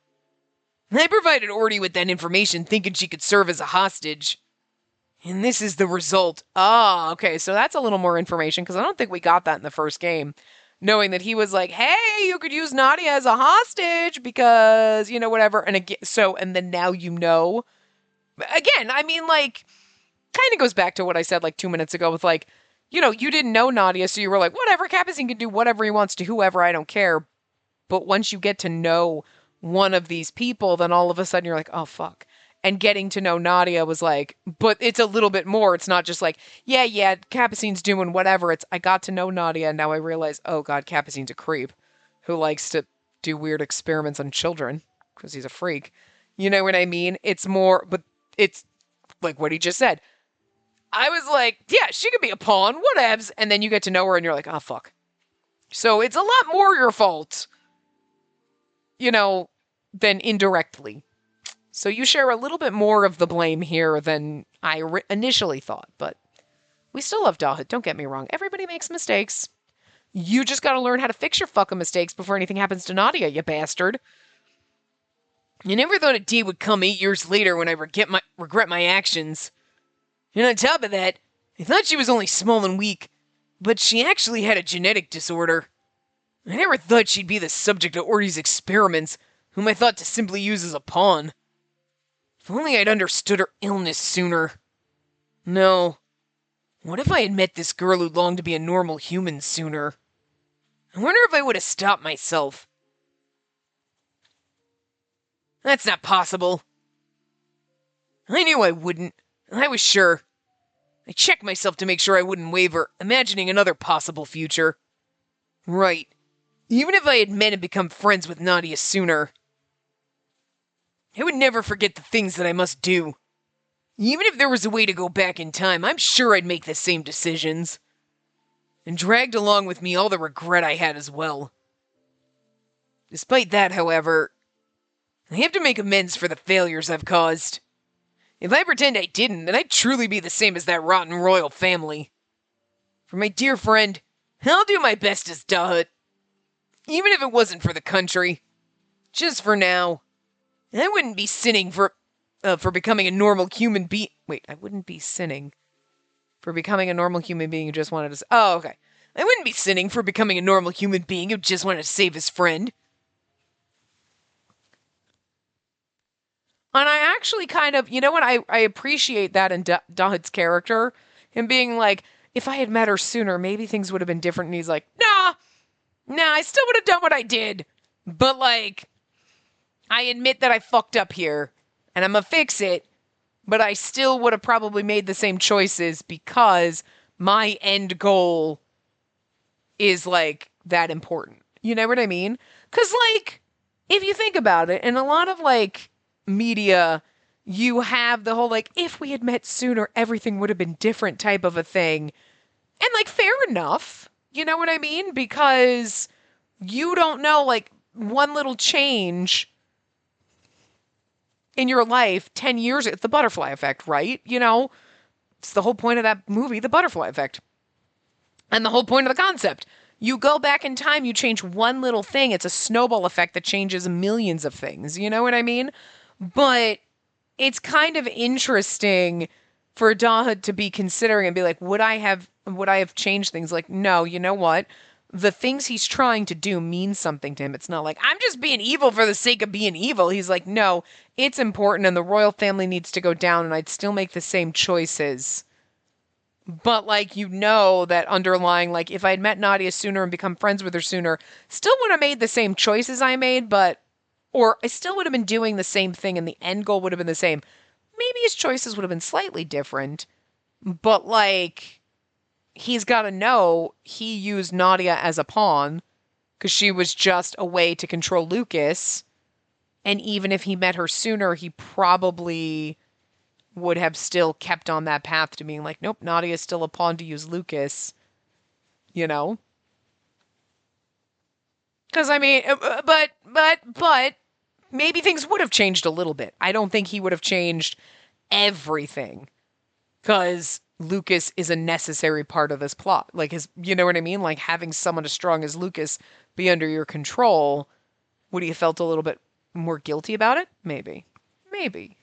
I provided Orty with that information thinking she could serve as a hostage. And this is the result. Ah, okay, so that's a little more information, because I don't think we got that in the first game. Knowing that he was like, hey, you could use Nadia as a hostage because, you know, whatever. And again, and then now you know. Again, I mean, like, kind of goes back to what I said like 2 minutes ago with like, you know, you didn't know Nadia, so you were like, whatever, Capucine can do whatever he wants to whoever, I don't care. But once you get to know one of these people, then all of a sudden you're like, oh, fuck. And getting to know Nadia was like, but it's a little bit more. It's not just like, yeah, Capucine's doing whatever. It's, I got to know Nadia, and now I realize, oh, God, Capucine's a creep who likes to do weird experiments on children because he's a freak. You know what I mean? It's more, but it's like what he just said. I was like, yeah, she could be a pawn, whatevs. And then you get to know her and you're like, oh, fuck. So it's a lot more your fault, you know, than indirectly. So you share a little bit more of the blame here than I initially thought. But we still love Dahut, don't get me wrong. Everybody makes mistakes. You just got to learn how to fix your fucking mistakes before anything happens to Nadia, you bastard. You never thought a day would come 8 years later when I regret my actions. And on top of that, I thought she was only small and weak, but she actually had a genetic disorder. I never thought she'd be the subject of Orty's experiments, whom I thought to simply use as a pawn. If only I'd understood her illness sooner. No. What if I had met this girl who longed to be a normal human sooner? I wonder if I would have stopped myself. That's not possible. I knew I wouldn't. I was sure. I checked myself to make sure I wouldn't waver, imagining another possible future. Right. Even if I had met and become friends with Nadia sooner, I would never forget the things that I must do. Even if there was a way to go back in time, I'm sure I'd make the same decisions. And dragged along with me all the regret I had as well. Despite that, however, I have to make amends for the failures I've caused. If I pretend I didn't, then I'd truly be the same as that rotten royal family. For my dear friend, I'll do my best as Dahut. Even if it wasn't for the country. Just for now. I wouldn't be sinning for becoming a normal human being. Wait, I wouldn't be sinning for becoming a normal human being who just wanted to... Oh, okay. I wouldn't be sinning for becoming a normal human being who just wanted to save his friend. And I actually kind of, you know what, I appreciate that in Dahut's character. Him being like, if I had met her sooner, maybe things would have been different. And he's like, nah, I still would have done what I did. But like, I admit that I fucked up here. And I'm gonna fix it. But I still would have probably made the same choices because my end goal is like that important. You know what I mean? Because like, if you think about it, in a lot of like media, you have the whole like, if we had met sooner, everything would have been different type of a thing. And like, fair enough. You know what I mean? Because you don't know, like, one little change in your life 10 years, it's the butterfly effect, right? You know, it's the whole point of that movie, the butterfly effect. And the whole point of the concept. You go back in time, you change one little thing, it's a snowball effect that changes millions of things. You know what I mean? But it's kind of interesting for Dahud to be considering and be like, would I have changed things? Like, no, you know what? The things he's trying to do mean something to him. It's not like, I'm just being evil for the sake of being evil. He's like, no, it's important and the royal family needs to go down and I'd still make the same choices. But, like, you know that underlying, like, if I'd met Nadia sooner and become friends with her sooner, still would have made the same choices I made, or I still would have been doing the same thing and the end goal would have been the same. Maybe his choices would have been slightly different, but, like, he's got to know he used Nadia as a pawn because she was just a way to control Lucas. And even if he met her sooner, he probably would have still kept on that path to being like, nope, Nadia's still a pawn to use Lucas, you know? Because, I mean, but maybe things would have changed a little bit. I don't think he would have changed everything because Lucas is a necessary part of this plot. Like, you know what I mean? Like, having someone as strong as Lucas be under your control, would he have felt a little bit more guilty about it? Maybe. Maybe.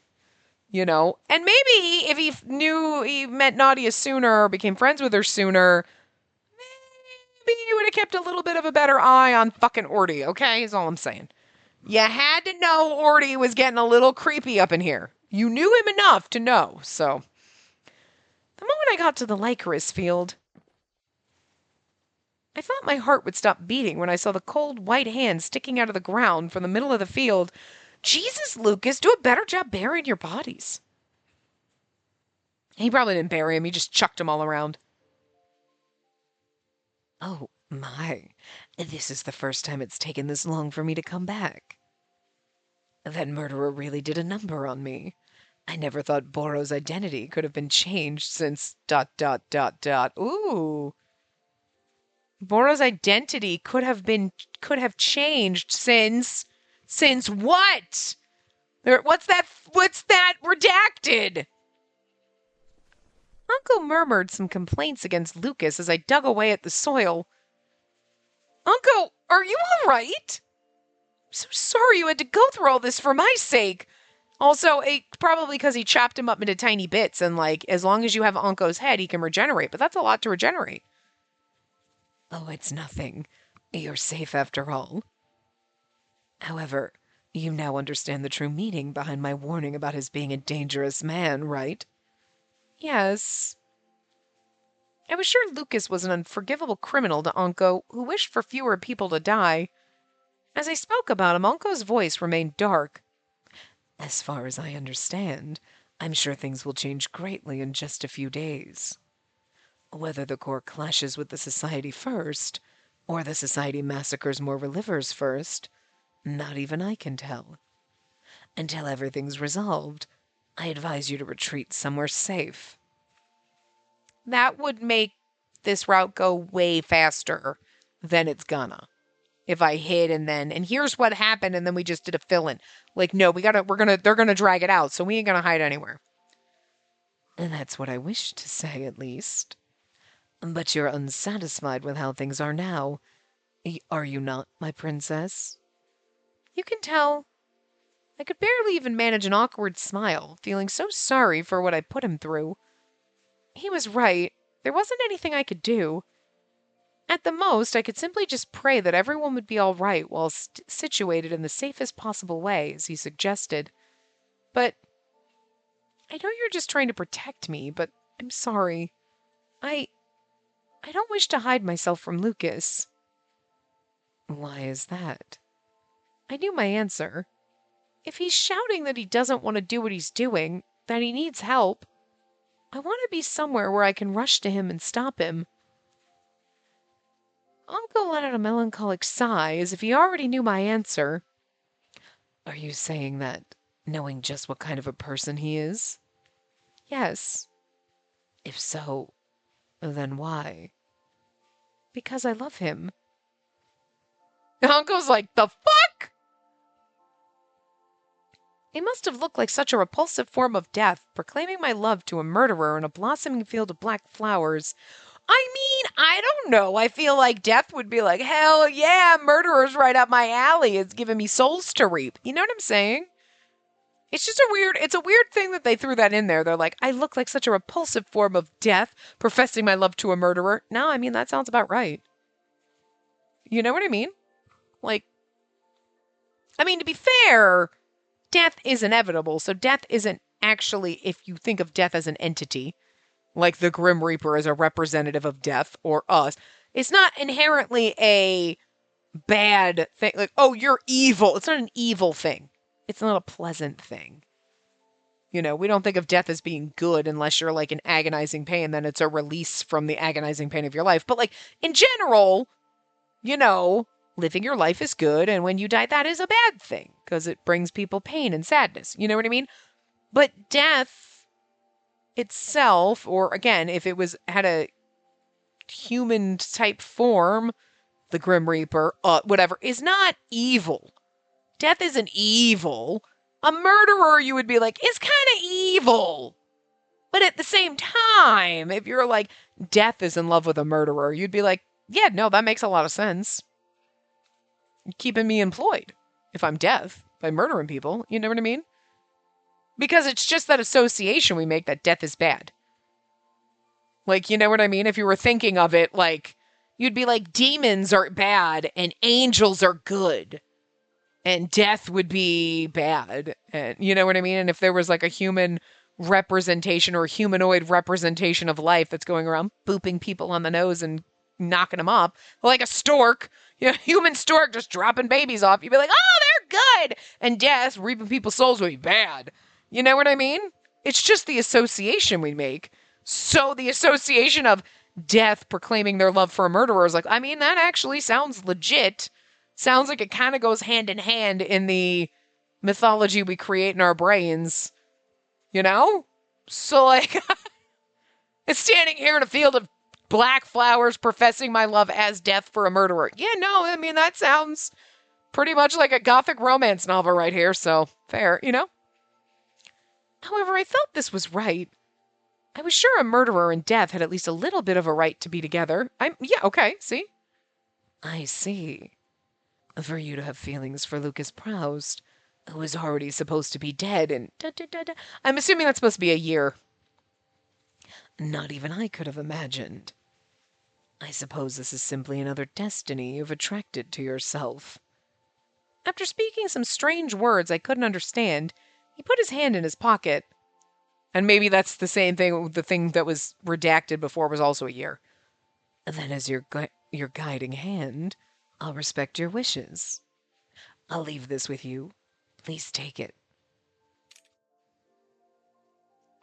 You know? And maybe if he knew he met Nadia sooner or became friends with her sooner, maybe he would have kept a little bit of a better eye on fucking Orty, okay? Is all I'm saying. You had to know Orty was getting a little creepy up in here. You knew him enough to know, so. The moment I got to the Lycoris field, I thought my heart would stop beating when I saw the cold white hand sticking out of the ground from the middle of the field. Jesus, Lucas, do a better job burying your bodies. He probably didn't bury him, he just chucked them all around. Oh, my. This is the first time it's taken this long for me to come back. That murderer really did a number on me. I never thought Boro's identity could have been changed since ... Ooh. Boro's identity could have changed since what? What's that redacted? Uncle murmured some complaints against Lucas as I dug away at the soil. Uncle, are you all right? I'm so sorry you had to go through all this for my sake. Also, probably because he chopped him up into tiny bits, and, like, as long as you have Anko's head, he can regenerate, but that's a lot to regenerate. Oh, it's nothing. You're safe after all. However, you now understand the true meaning behind my warning about his being a dangerous man, right? Yes. I was sure Lucas was an unforgivable criminal to Anko who wished for fewer people to die. As I spoke about him, Anko's voice remained dark. As far as I understand, I'm sure things will change greatly in just a few days. Whether the Corps clashes with the Society first, or the Society massacres more relivers first, not even I can tell. Until everything's resolved, I advise you to retreat somewhere safe. That would make this route go way faster than it's gonna. If I hid and here's what happened and then we just did a fill-in. Like, no, they're gonna drag it out, so we ain't gonna hide anywhere. And that's what I wished to say, at least. But you're unsatisfied with how things are now. Are you not, my princess? You can tell. I could barely even manage an awkward smile, feeling so sorry for what I put him through. He was right. There wasn't anything I could do. At the most, I could simply just pray that everyone would be all right while situated in the safest possible way, as he suggested. But I know you're just trying to protect me, but I'm sorry. I don't wish to hide myself from Lucas. Why is that? I knew my answer. If he's shouting that he doesn't want to do what he's doing, that he needs help, I want to be somewhere where I can rush to him and stop him. Uncle let out a melancholic sigh as if he already knew my answer. Are you saying that, knowing just what kind of a person he is? Yes. If so, then why? Because I love him. Hanko's like, the fuck? It must have looked like such a repulsive form of death, proclaiming my love to a murderer in a blossoming field of black flowers. I mean, I don't know. I feel like death would be like, hell yeah, murderer's right up my alley. It's giving me souls to reap. You know what I'm saying? It's a weird thing that they threw that in there. They're like, I look like such a repulsive form of death, professing my love to a murderer. No, I mean, that sounds about right. You know what I mean? Like, I mean, to be fair, death is inevitable. So death isn't actually, if you think of death as an entity, like the Grim Reaper is a representative of death or us, it's not inherently a bad thing. Like, oh, you're evil. It's not an evil thing. It's not a pleasant thing. You know, we don't think of death as being good unless you're like in agonizing pain, then it's a release from the agonizing pain of your life. But like in general, you know, living your life is good, and when you die, that is a bad thing because it brings people pain and sadness. You know what I mean? But death itself, or again, if it had a human type form, the Grim Reaper, whatever, is not evil. Death isn't evil. A murderer, you would be like, is kind of evil. But at the same time, if you're like, death is in love with a murderer, you'd be like, yeah, no, that makes a lot of sense. Keeping me employed if I'm death by murdering people. You know what I mean? Because it's just that association we make that death is bad. Like, you know what I mean? If you were thinking of it, like, you'd be like, demons are bad and angels are good. And death would be bad. And you know what I mean? And if there was like a human representation or humanoid representation of life that's going around booping people on the nose and knocking them up, like a stork, you know, human stork just dropping babies off, you'd be like, oh, they're good. And death, reaping people's souls would be bad. You know what I mean? It's just the association we make. So the association of death proclaiming their love for a murderer is like, I mean, that actually sounds legit. Sounds like it kind of goes hand in hand in the mythology we create in our brains. You know? So, like, it's standing here in a field of black flowers professing my love as death for a murderer. Yeah, no, I mean, that sounds pretty much like a gothic romance novel right here, so fair, you know? However, I felt this was right. I was sure a murderer and death had at least a little bit of a right to be together. Yeah, okay, see? I see. For you to have feelings for Lucas Proust, who is already supposed to be dead, and I'm assuming that's supposed to be a year. Not even I could have imagined. I suppose this is simply another destiny you've attracted to yourself. After speaking some strange words I couldn't understand, he put his hand in his pocket. And maybe that's the same thing, the thing that was redacted before was also a year. Then as your guiding hand, I'll respect your wishes. I'll leave this with you. Please take it.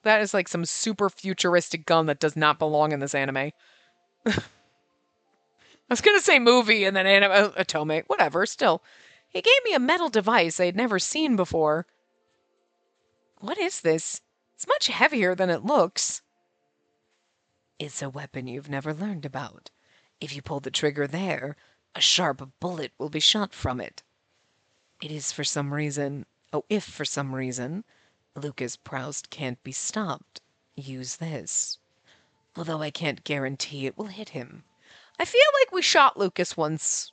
That is like some super futuristic gun that does not belong in this anime. I was going to say movie and then anime, Otome, whatever, still. He gave me a metal device I had never seen before. What is this? It's much heavier than it looks. It's a weapon you've never learned about. If you pull the trigger there, a sharp bullet will be shot from it. If for some reason, Lucas Proust can't be stopped, use this. Although I can't guarantee it will hit him. I feel like we shot Lucas once.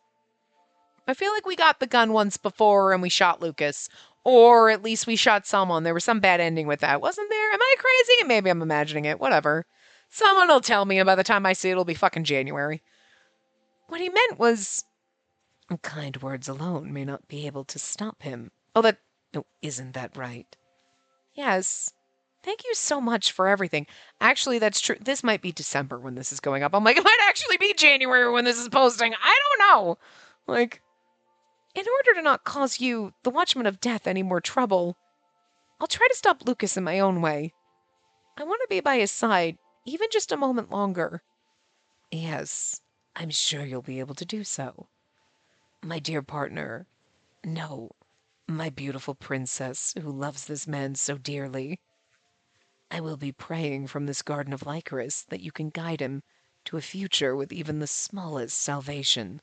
I feel like we got the gun once before and we shot Lucas. Or at least we shot someone. There was some bad ending with that, wasn't there? Am I crazy? Maybe I'm imagining it. Whatever. Someone will tell me, and by the time I see it, it'll be fucking January. What he meant was, kind words alone may not be able to stop him. Isn't that right? Yes. Thank you so much for everything. Actually, that's true. This might be December when this is going up. I'm like, it might actually be January when this is posting. I don't know. Like, in order to not cause you, the Watchman of Death, any more trouble, I'll try to stop Lucas in my own way. I want to be by his side, even just a moment longer. Yes, I'm sure you'll be able to do so. My dear partner, no, my beautiful princess who loves this man so dearly. I will be praying from this garden of Lycoris that you can guide him to a future with even the smallest salvation.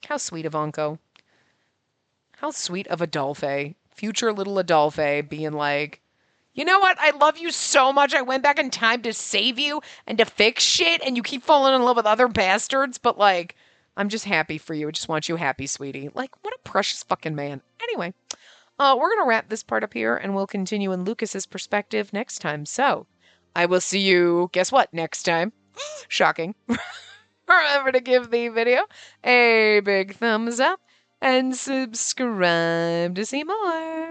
How sweet of Anko. How sweet of Adolphe. Future little Adolphe being like, you know what? I love you so much. I went back in time to save you and to fix shit, and you keep falling in love with other bastards, but like, I'm just happy for you. I just want you happy, sweetie. Like, what a precious fucking man. Anyway, we're going to wrap this part up here, and we'll continue in Lucas's perspective next time. So, I will see you, guess what, next time. Shocking. Remember to give the video a big thumbs up and subscribe to see more.